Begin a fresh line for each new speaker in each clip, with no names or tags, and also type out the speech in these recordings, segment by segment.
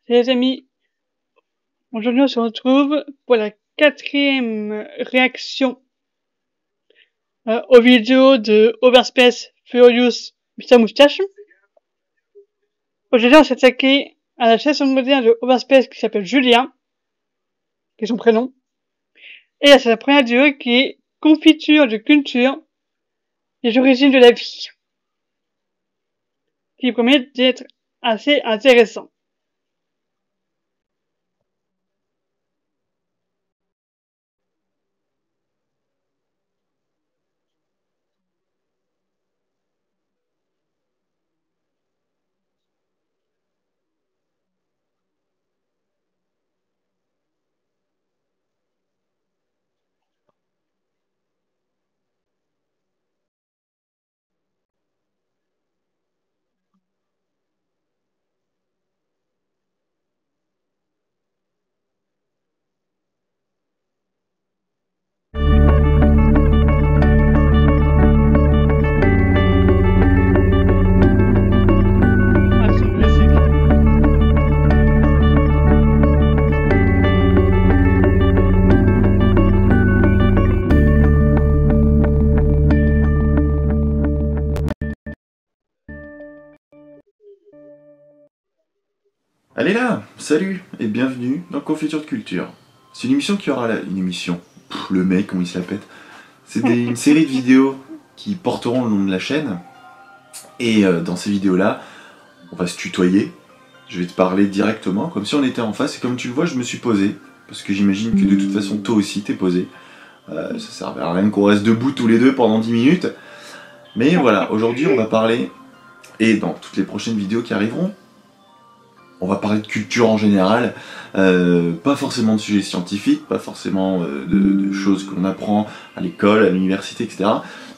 Salut les amis, aujourd'hui on se retrouve pour la 4e réaction aux vidéos de Overspace Furious Mr Moustache. Aujourd'hui on s'est attaqué à la chaîne moderne de Overspace qui s'appelle Julien, qui est son prénom, et à sa première vidéo qui est Confiture de culture, les origines de la vie, qui promet d'être assez intéressant.
Allez là, salut et bienvenue dans Confiture de culture. C'est une émission qui aura une émission. Le mec, comment il se la pète. C'est une série de vidéos qui porteront le nom de la chaîne. Et dans ces vidéos-là, on va se tutoyer. Je vais te parler directement, comme si on était en face. Et comme tu le vois, je me suis posé. Parce que j'imagine que de toute façon, toi aussi, t'es posé. Ça servait à rien qu'on reste debout tous les deux pendant 10 minutes. Mais voilà, aujourd'hui, on va parler, et dans toutes les prochaines vidéos qui arriveront, on va parler de culture en général, pas forcément de sujets scientifiques, pas forcément de choses qu'on apprend à l'école, à l'université, etc.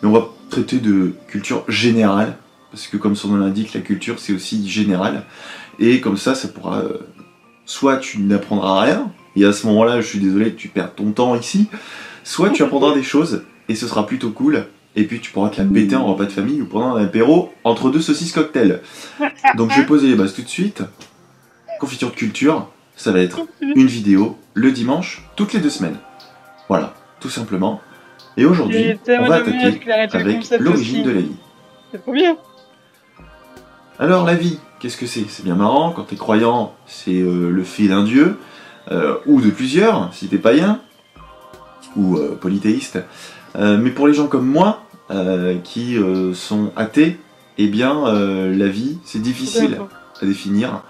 Mais on va traiter de culture générale, parce que comme son nom l'indique, la culture c'est aussi général. Et comme ça pourra... soit tu n'apprendras rien, et à ce moment-là, je suis désolé, tu perds ton temps ici, soit tu apprendras des choses, et ce sera plutôt cool, et puis tu pourras te la péter en repas de famille ou pendant un apéro entre 2 saucisses cocktail. Donc je vais poser les bases tout de suite. Confiture de culture, ça va être une vidéo le dimanche, toutes les 2 semaines. Voilà, tout simplement. Et aujourd'hui, on va attaquer avec l'origine de la vie.
C'est trop bien.
Alors la vie, qu'est-ce que c'est? C'est bien marrant, quand t'es croyant, c'est le fait d'un dieu, ou de plusieurs, si t'es païen, ou polythéiste. Mais pour les gens comme moi, qui sont athées, eh bien la vie, c'est difficile à définir.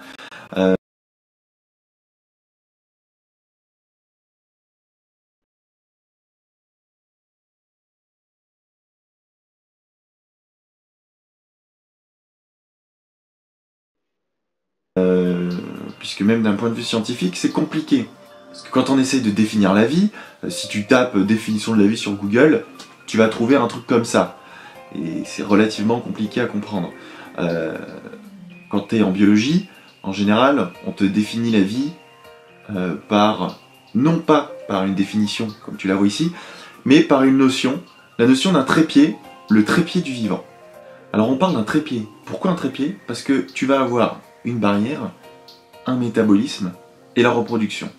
Puisque même d'un point de vue scientifique, c'est compliqué. Parce que quand on essaye de définir la vie, si tu tapes définition de la vie sur Google, tu vas trouver un truc comme ça. Et c'est relativement compliqué à comprendre. Quand tu es en biologie, en général, on te définit la vie non pas par une définition, comme tu la vois ici, mais par une notion, la notion d'un trépied, le trépied du vivant. Alors on parle d'un trépied. Pourquoi un trépied? Parce que tu vas avoir une barrière, un métabolisme et la reproduction.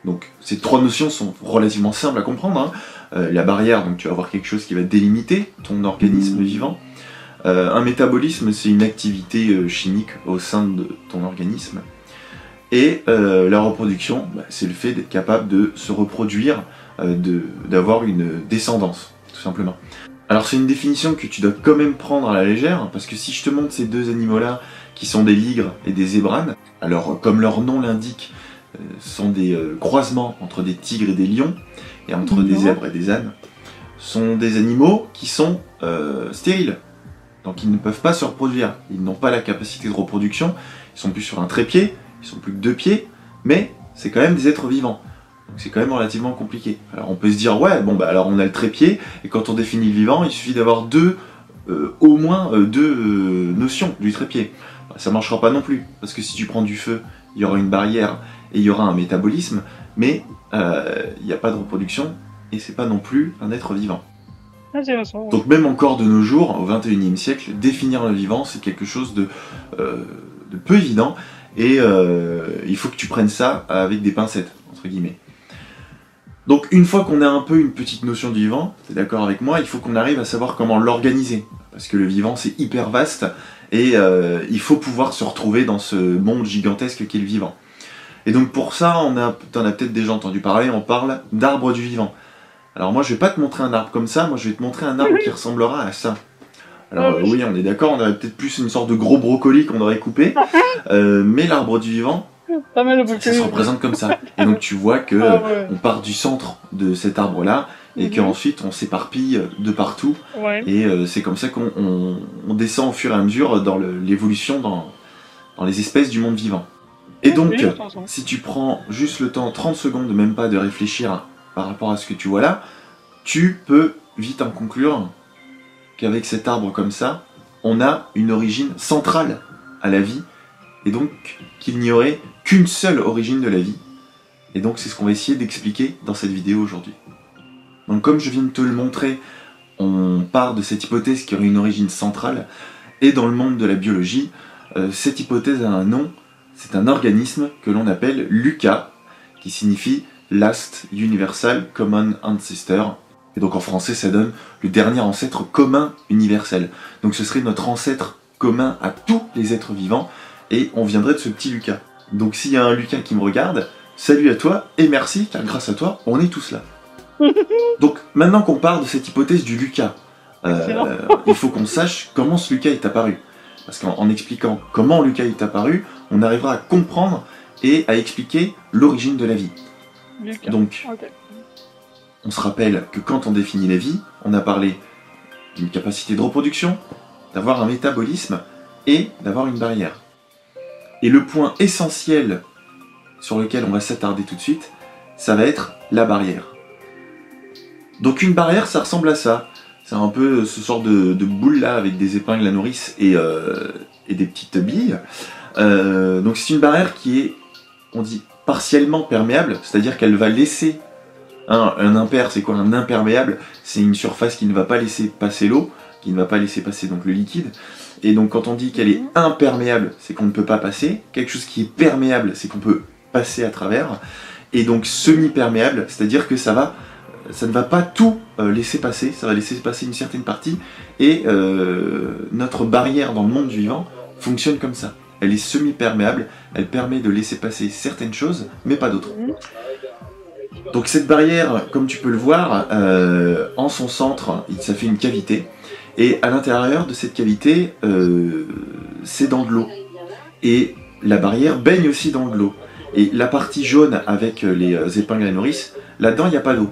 Donc ces 3 notions sont relativement simples à comprendre. Hein. La barrière, donc tu vas avoir quelque chose qui va délimiter ton organisme vivant. Un métabolisme, c'est une activité chimique au sein de ton organisme. Et la reproduction, c'est le fait d'être capable de se reproduire, d'avoir une descendance, tout simplement. Alors c'est une définition que tu dois quand même prendre à la légère, parce que si je te montre ces 2 animaux-là, qui sont des ligres et des zébranes, alors comme leur nom l'indique, sont des croisements entre des tigres et des lions, et entre des zèbres et des ânes, sont des animaux qui sont stériles. Donc ils ne peuvent pas se reproduire, ils n'ont pas la capacité de reproduction, ils sont plus sur un trépied, ils sont plus que 2 pieds, mais c'est quand même des êtres vivants. Donc c'est quand même relativement compliqué. Alors on peut se dire, ouais, bon bah alors on a le trépied, et quand on définit le vivant, il suffit d'avoir au moins deux notions du trépied. Ça marchera pas non plus, parce que si tu prends du feu, il y aura une barrière et il y aura un métabolisme, mais il n'y a pas de reproduction, et c'est pas non plus un être vivant. Donc même encore de nos jours, au XXIe siècle, définir le vivant, c'est quelque chose de peu évident, et il faut que tu prennes ça avec des pincettes, entre guillemets. Donc une fois qu'on a un peu une petite notion du vivant, t'es d'accord avec moi, il faut qu'on arrive à savoir comment l'organiser. Parce que le vivant c'est hyper vaste, et il faut pouvoir se retrouver dans ce monde gigantesque qu'est le vivant. Et donc pour ça, t'en as peut-être déjà entendu parler, on parle d'arbre du vivant. Alors moi je vais pas te montrer un arbre comme ça, moi je vais te montrer un arbre qui ressemblera à ça. Alors oui, on est d'accord, on aurait peut-être plus une sorte de gros brocoli qu'on aurait coupé, mais l'arbre du vivant,
pas mal
ça se représente comme ça. Et donc tu vois que on part du centre de cet arbre-là, et qu'ensuite on s'éparpille de partout, et c'est comme ça qu'on descend au fur et à mesure dans l'évolution dans les espèces du monde vivant. Et donc, si tu prends juste le temps, 30 secondes, même pas de réfléchir par rapport à ce que tu vois là, tu peux vite en conclure qu'avec cet arbre comme ça, on a une origine centrale à la vie, et donc qu'il n'y aurait qu'une seule origine de la vie. Et donc c'est ce qu'on va essayer d'expliquer dans cette vidéo aujourd'hui. Donc comme je viens de te le montrer, on part de cette hypothèse qu'il y aurait une origine centrale, et dans le monde de la biologie, cette hypothèse a un nom, c'est un organisme que l'on appelle LUCA, qui signifie Last Universal Common Ancestor. Et donc en français ça donne le dernier ancêtre commun universel. Donc ce serait notre ancêtre commun à tous les êtres vivants, et on viendrait de ce petit Lucas. Donc s'il y a un Lucas qui me regarde, salut à toi et merci, car grâce à toi, on est tous là. Donc maintenant qu'on part de cette hypothèse du Lucas, il faut qu'on sache comment ce Lucas est apparu. Parce qu'en expliquant comment Lucas est apparu, on arrivera à comprendre et à expliquer l'origine de la vie. Donc, on se rappelle que quand on définit la vie, on a parlé d'une capacité de reproduction, d'avoir un métabolisme et d'avoir une barrière. Et le point essentiel sur lequel on va s'attarder tout de suite, ça va être la barrière. Donc une barrière, ça ressemble à ça. C'est un peu ce genre de boule là avec des épingles à nourrice et des petites billes. Donc c'est une barrière qui est, on dit, partiellement perméable, c'est-à-dire qu'elle va laisser un impair. C'est quoi un imperméable? C'est une surface qui ne va pas laisser passer l'eau, qui ne va pas laisser passer donc le liquide. Et donc quand on dit qu'elle est imperméable, c'est qu'on ne peut pas passer. Quelque chose qui est perméable, c'est qu'on peut passer à travers. Et donc semi-perméable, c'est-à-dire que ça ne va pas tout laisser passer, ça va laisser passer une certaine partie. Et notre barrière dans le monde du vivant fonctionne comme ça. Elle est semi-perméable, elle permet de laisser passer certaines choses, mais pas d'autres. Donc cette barrière, comme tu peux le voir, en son centre, ça fait une cavité. Et à l'intérieur de cette cavité, c'est dans de l'eau. Et la barrière baigne aussi dans de l'eau. Et la partie jaune avec les épingles à nourrice, là-dedans, il n'y a pas d'eau.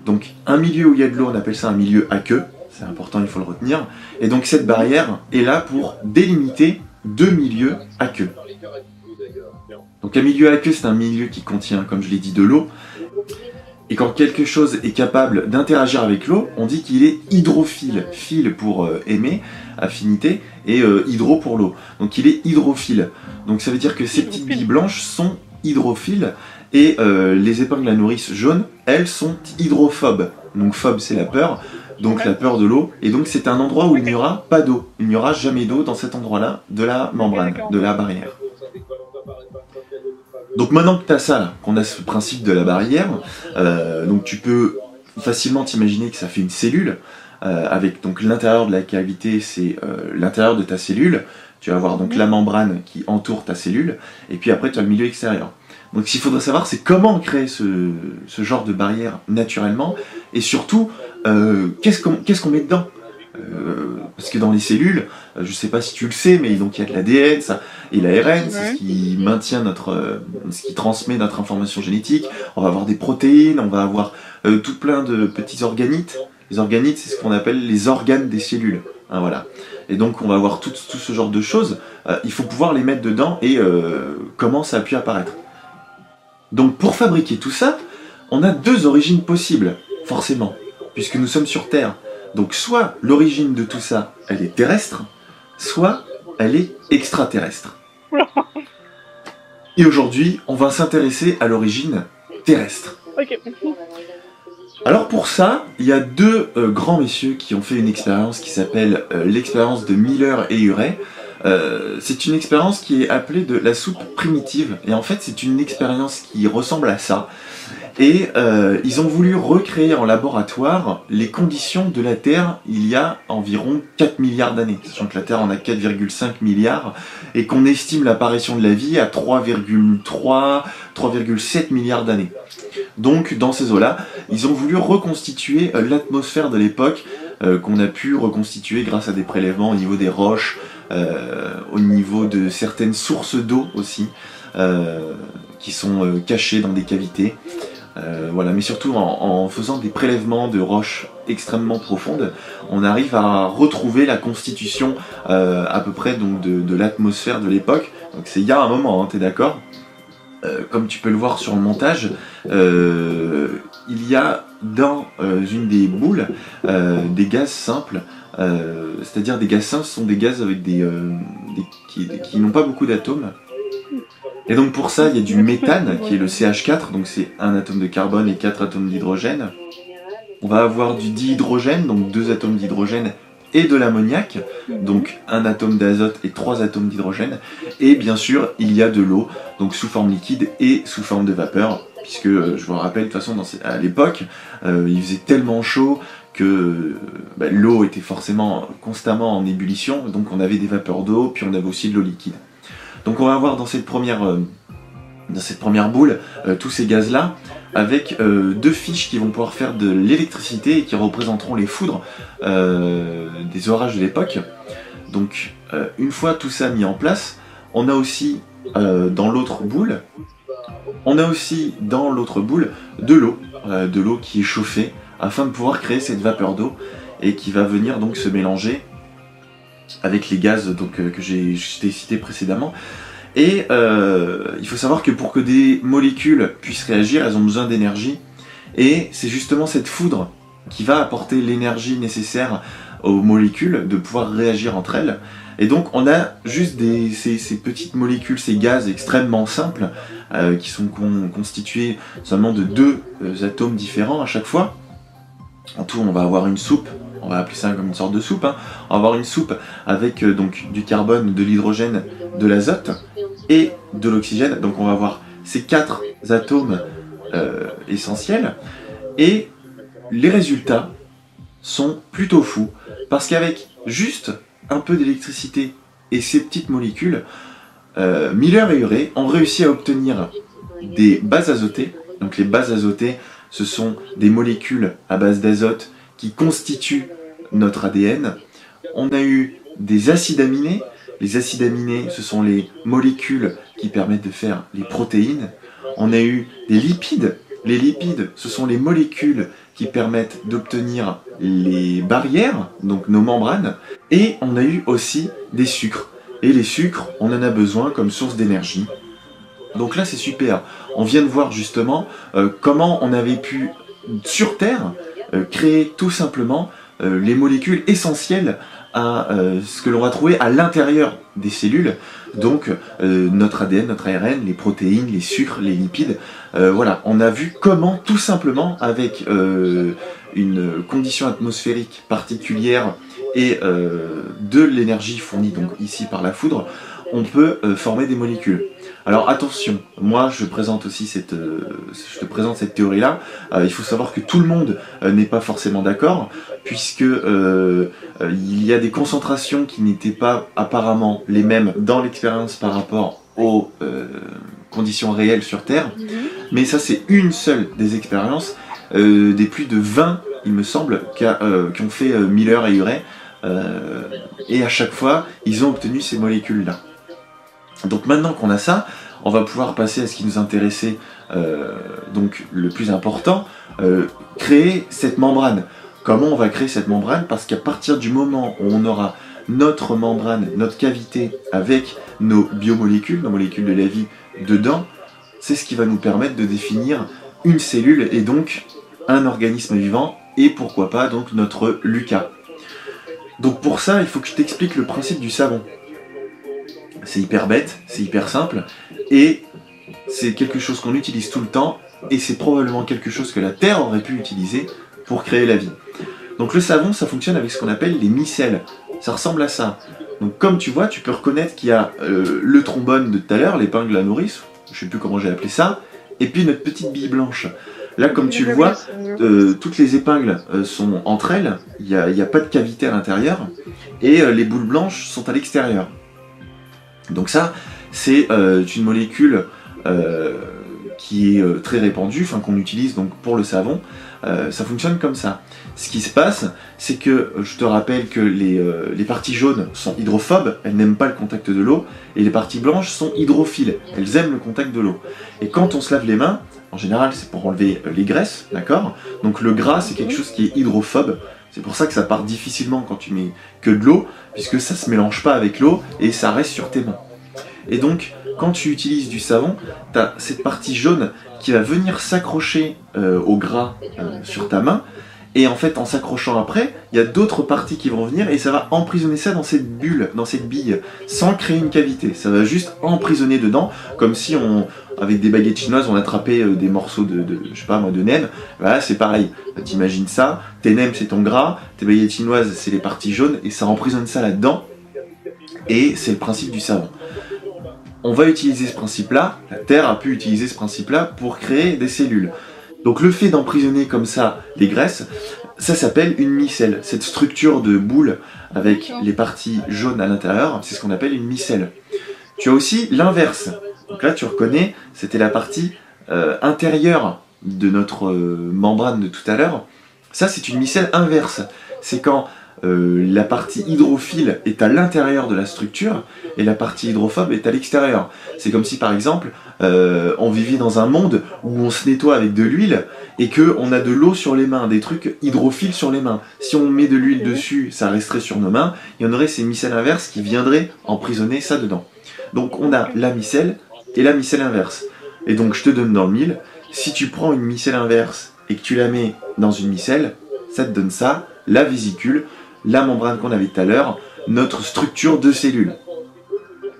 Donc un milieu où il y a de l'eau, on appelle ça un milieu aqueux. C'est important, il faut le retenir. Et donc cette barrière est là pour délimiter deux milieux aqueux. Donc un milieu aqueux, c'est un milieu qui contient, comme je l'ai dit, de l'eau. Et quand quelque chose est capable d'interagir avec l'eau, on dit qu'il est hydrophile. Phile pour aimer, affinité, et hydro pour l'eau. Donc il est hydrophile. Donc ça veut dire que ces petites billes blanches sont hydrophiles, et les épingles à nourrice jaunes, elles sont hydrophobes. Donc phobe, c'est la peur, donc la peur de l'eau. Et donc c'est un endroit où il n'y aura pas d'eau. Il n'y aura jamais d'eau dans cet endroit-là de la membrane, de la barrière. Donc maintenant que tu as ça, qu'on a ce principe de la barrière, donc tu peux facilement t'imaginer que ça fait une cellule, avec donc l'intérieur de la cavité, c'est l'intérieur de ta cellule. Tu vas avoir donc la membrane qui entoure ta cellule, et puis après tu as le milieu extérieur. Donc ce qu'il faudrait savoir, c'est comment créer ce genre de barrière naturellement, et surtout, qu'est-ce qu'on met dedans. Parce que dans les cellules, je sais pas si tu le sais, mais donc il y a de l'ADN et l'ARN, c'est ce qui maintient ce qui transmet notre information génétique. On va avoir des protéines, on va avoir tout plein de petits organites. Les organites, c'est ce qu'on appelle les organes des cellules. Hein, voilà. Et donc on va avoir tout ce genre de choses. Il faut pouvoir les mettre dedans et comment ça a pu apparaître. Donc pour fabriquer tout ça, on a deux origines possibles, forcément, puisque nous sommes sur Terre. Donc soit l'origine de tout ça, elle est terrestre, soit elle est extraterrestre. Et aujourd'hui, on va s'intéresser à l'origine terrestre. Alors pour ça, il y a deux grands messieurs qui ont fait une expérience qui s'appelle l'expérience de Miller et Urey. C'est une expérience qui est appelée de la soupe primitive. Et en fait, c'est une expérience qui ressemble à ça. Et ils ont voulu recréer en laboratoire les conditions de la Terre il y a environ 4 milliards d'années. Sachant que la Terre en a 4,5 milliards et qu'on estime l'apparition de la vie à 3,3, 3,7 milliards d'années. Donc dans ces eaux-là, ils ont voulu reconstituer l'atmosphère de l'époque qu'on a pu reconstituer grâce à des prélèvements au niveau des roches, au niveau de certaines sources d'eau aussi, qui sont cachées dans des cavités. Voilà, mais surtout en faisant des prélèvements de roches extrêmement profondes, on arrive à retrouver la constitution à peu près donc, de l'atmosphère de l'époque. Donc c'est il y a un moment, hein, t'es d'accord? Comme tu peux le voir sur le montage, il y a dans une des boules des gaz simples, c'est-à-dire des gaz simples, ce sont des gaz avec qui n'ont pas beaucoup d'atomes. Et donc pour ça, il y a du méthane, qui est le CH4, donc c'est un atome de carbone et 4 atomes d'hydrogène. On va avoir du dihydrogène, donc 2 atomes d'hydrogène, et de l'ammoniac, donc un atome d'azote et 3 atomes d'hydrogène. Et bien sûr, il y a de l'eau, donc sous forme liquide et sous forme de vapeur, puisque je vous rappelle, de toute façon, à l'époque, il faisait tellement chaud que l'eau était forcément constamment en ébullition, donc on avait des vapeurs d'eau, puis on avait aussi de l'eau liquide. Donc on va avoir dans cette première boule tous ces gaz-là, avec 2 fiches qui vont pouvoir faire de l'électricité et qui représenteront les foudres des orages de l'époque. Donc une fois tout ça mis en place, on a aussi dans l'autre boule, de l'eau qui est chauffée afin de pouvoir créer cette vapeur d'eau et qui va venir donc se mélanger avec les gaz donc, que j'ai cités précédemment. Et il faut savoir que pour que des molécules puissent réagir, elles ont besoin d'énergie. Et c'est justement cette foudre qui va apporter l'énergie nécessaire aux molécules de pouvoir réagir entre elles. Et donc on a juste ces petites molécules, ces gaz extrêmement simples, qui sont constitués seulement de 2 atomes différents à chaque fois. En tout, on va avoir une soupe. On va appeler ça comme une sorte de soupe, hein. On va avoir une soupe avec donc du carbone, de l'hydrogène, de l'azote et de l'oxygène. Donc on va avoir ces 4 atomes essentiels. Et les résultats sont plutôt fous, parce qu'avec juste un peu d'électricité et ces petites molécules, Miller et Urey ont réussi à obtenir des bases azotées. Donc les bases azotées, ce sont des molécules à base d'azote qui constituent notre ADN. On a eu des acides aminés. Les acides aminés, ce sont les molécules qui permettent de faire les protéines. On a eu des lipides. Les lipides, ce sont les molécules qui permettent d'obtenir les barrières, donc nos membranes. Et on a eu aussi des sucres. Et les sucres, on en a besoin comme source d'énergie. Donc là, c'est super. On vient de voir justement comment on avait pu, sur Terre, créer tout simplement les molécules essentielles à ce que l'on va trouver à l'intérieur des cellules, donc notre ADN, notre ARN, les protéines, les sucres, les lipides. Voilà, on a vu comment tout simplement avec une condition atmosphérique particulière et de l'énergie fournie donc ici par la foudre, on peut former des molécules. Alors attention, moi je te présente cette théorie-là. Il faut savoir que tout le monde n'est pas forcément d'accord, puisque il y a des concentrations qui n'étaient pas apparemment les mêmes dans l'expérience par rapport aux conditions réelles sur Terre. Mais ça c'est une seule des expériences, des plus de 20, il me semble, qui ont fait Miller et Urey, et à chaque fois ils ont obtenu ces molécules-là. Donc maintenant qu'on a ça, on va pouvoir passer à ce qui nous intéressait, donc le plus important, créer cette membrane. Comment on va créer cette membrane? Parce qu'à partir du moment où on aura notre membrane, notre cavité avec nos biomolécules, nos molécules de la vie dedans, c'est ce qui va nous permettre de définir une cellule et donc un organisme vivant et pourquoi pas donc notre Lucas. Donc pour ça, il faut que je t'explique le principe du savon. C'est hyper bête, c'est hyper simple, et c'est quelque chose qu'on utilise tout le temps, et c'est probablement quelque chose que la Terre aurait pu utiliser pour créer la vie. Donc le savon, ça fonctionne avec ce qu'on appelle les micelles. Ça ressemble à ça. Donc comme tu vois, tu peux reconnaître qu'il y a le trombone de tout à l'heure, l'épingle à nourrice, je sais plus comment j'ai appelé ça, et puis notre petite bille blanche. Là, comme tu le vois, toutes les épingles sont entre elles, il n'y a pas de cavité à l'intérieur, et les boules blanches sont à l'extérieur. Donc ça, c'est une molécule qui est très répandue, enfin qu'on utilise donc pour le savon. Ça fonctionne comme ça. Ce qui se passe, c'est que je te rappelle que les parties jaunes sont hydrophobes, elles n'aiment pas le contact de l'eau, et les parties blanches sont hydrophiles, elles aiment le contact de l'eau. Et quand on se lave les mains, en général c'est pour enlever les graisses, d'accord? Donc le gras c'est quelque chose qui est hydrophobe, c'est pour ça que ça part difficilement quand tu mets que de l'eau, puisque ça se mélange pas avec l'eau et ça reste sur tes mains. Et donc, quand tu utilises du savon, tu as cette partie jaune qui va venir s'accrocher au gras sur ta main. Et en fait, en s'accrochant après, il y a d'autres parties qui vont venir et ça va emprisonner ça dans cette bulle, dans cette bille, sans créer une cavité. Ça va juste emprisonner dedans, comme si avec des baguettes chinoises, on attrapait des morceaux je sais pas moi, de nem. Voilà, c'est pareil. T'imagines ça, tes nems c'est ton gras, tes baguettes chinoises c'est les parties jaunes et ça emprisonne ça là-dedans. Et c'est le principe du savon. On va utiliser ce principe-là, la Terre a pu utiliser ce principe-là pour créer des cellules. Donc le fait d'emprisonner comme ça les graisses, ça s'appelle une micelle. Cette structure de boule avec les parties jaunes à l'intérieur, c'est ce qu'on appelle une micelle. Tu as aussi l'inverse. Donc là tu reconnais, c'était la partie intérieure de notre membrane de tout à l'heure. Ça c'est une micelle inverse. C'est quand la partie hydrophile est à l'intérieur de la structure et la partie hydrophobe est à l'extérieur. C'est comme si par exemple on vivait dans un monde où on se nettoie avec de l'huile et qu'on a de l'eau sur les mains, des trucs hydrophiles sur les mains. Si on met de l'huile dessus, ça resterait sur nos mains, il y en aurait ces micelles inverses qui viendraient emprisonner ça dedans. Donc on a la micelle et la micelle inverse. Et donc je te donne dans le mille, si tu prends une micelle inverse et que tu la mets dans une micelle, ça te donne ça, la vésicule, la membrane qu'on avait tout à l'heure, notre structure de cellules.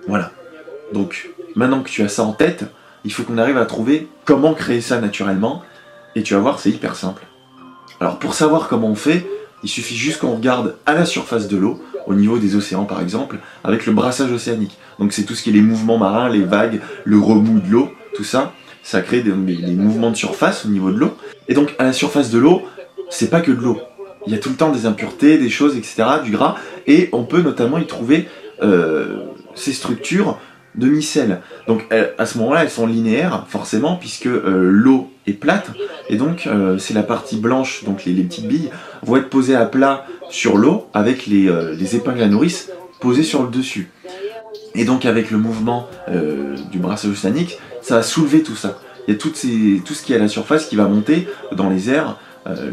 Voilà. Donc, maintenant que tu as ça en tête, il faut qu'on arrive à trouver comment créer ça naturellement, et tu vas voir, c'est hyper simple. Alors, pour savoir comment on fait, il suffit juste qu'on regarde à la surface de l'eau, au niveau des océans par exemple, avec le brassage océanique. Donc c'est tout ce qui est les mouvements marins, les vagues, le remous de l'eau, tout ça, ça crée des mouvements de surface au niveau de l'eau. Et donc, à la surface de l'eau, c'est pas que de l'eau. Il y a tout le temps des impuretés, des choses, etc., du gras, et on peut notamment y trouver ces structures de micelles. Donc à ce moment-là, elles sont linéaires, forcément, puisque l'eau est plate, et donc c'est la partie blanche, donc les petites billes, vont être posées à plat sur l'eau, avec les épingles à nourrice posées sur le dessus. Et donc avec le mouvement du brassage océanique, ça va soulever tout ça. Il y a tout ce qui est à la surface qui va monter dans les airs,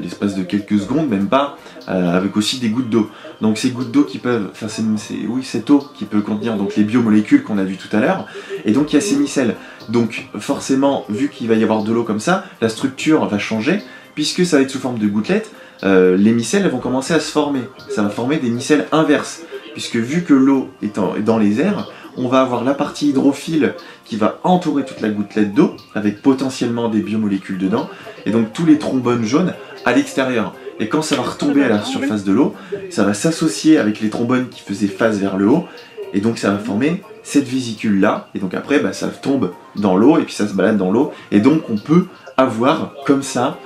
l'espace de quelques secondes, même pas, avec aussi des gouttes d'eau. Donc ces gouttes d'eau qui peuvent, enfin cette eau qui peut contenir donc les biomolécules qu'on a vues tout à l'heure, et donc il y a ces micelles. Donc forcément, vu qu'il va y avoir de l'eau comme ça, la structure va changer, puisque ça va être sous forme de gouttelettes, les micelles elles vont commencer à se former. Ça va former des micelles inverses, puisque vu que l'eau est dans les airs, on va avoir la partie hydrophile qui va entourer toute la gouttelette d'eau, avec potentiellement des biomolécules dedans, et donc tous les trombones jaunes à l'extérieur. Et quand ça va retomber à la surface de l'eau, ça va s'associer avec les trombones qui faisaient face vers le haut, et donc ça va former cette vésicule-là, et donc après ça tombe dans l'eau, et puis ça se balade dans l'eau, et donc on peut avoir comme ça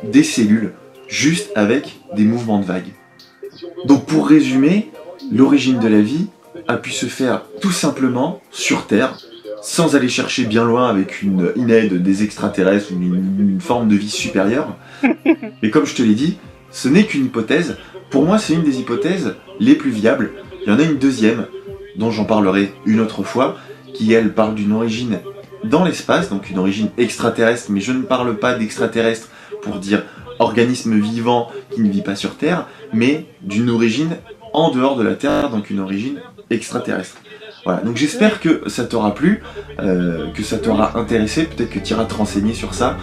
des cellules, juste avec des mouvements de vagues. Donc pour résumer, l'origine de la vie a pu se faire tout simplement sur Terre, sans aller chercher bien loin avec une aide des extraterrestres ou une forme de vie supérieure. Mais comme je te l'ai dit, ce n'est qu'une hypothèse. Pour moi, c'est une des hypothèses les plus viables. Il y en a une deuxième, dont j'en parlerai une autre fois, qui elle parle d'une origine dans l'espace, donc une origine extraterrestre, mais je ne parle pas d'extraterrestre pour dire organisme vivant qui ne vit pas sur Terre, mais d'une origine en dehors de la Terre, donc une origine extraterrestre. Voilà, donc j'espère que ça t'aura plu, que ça t'aura intéressé, peut-être que tu iras te renseigner sur ça.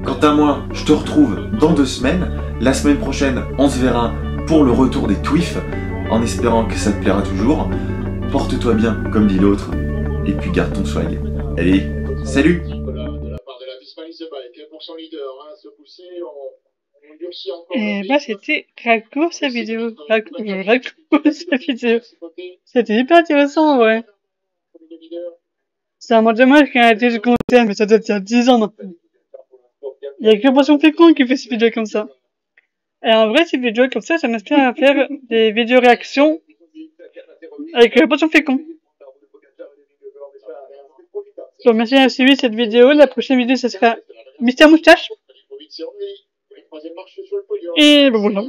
Quant à moi, je te retrouve dans 2 semaines. La semaine prochaine, on se verra pour le retour des Twif, en espérant que ça te plaira toujours. Porte-toi bien, comme dit l'autre, et puis garde ton swag. Allez, salut!
De la part de la Bismarck, pour son leader, hein, ce poussé, on lui
Et bah, c'était raccourci sa vidéo. Raccourci sa vidéo. C'était hyper intéressant, ouais. C'est vraiment dommage qu'il y ait arrêté le content, mais ça doit être il y a 10 ans maintenant. Il y a que Passion Fécond qui fait ces vidéos comme ça. Et en vrai, ces vidéos comme ça m'inspire à faire des vidéos réactions avec Passion Fécond. Donc merci d'avoir suivi cette vidéo. La prochaine vidéo, ce sera Mystère Moustache. Et bon, voilà.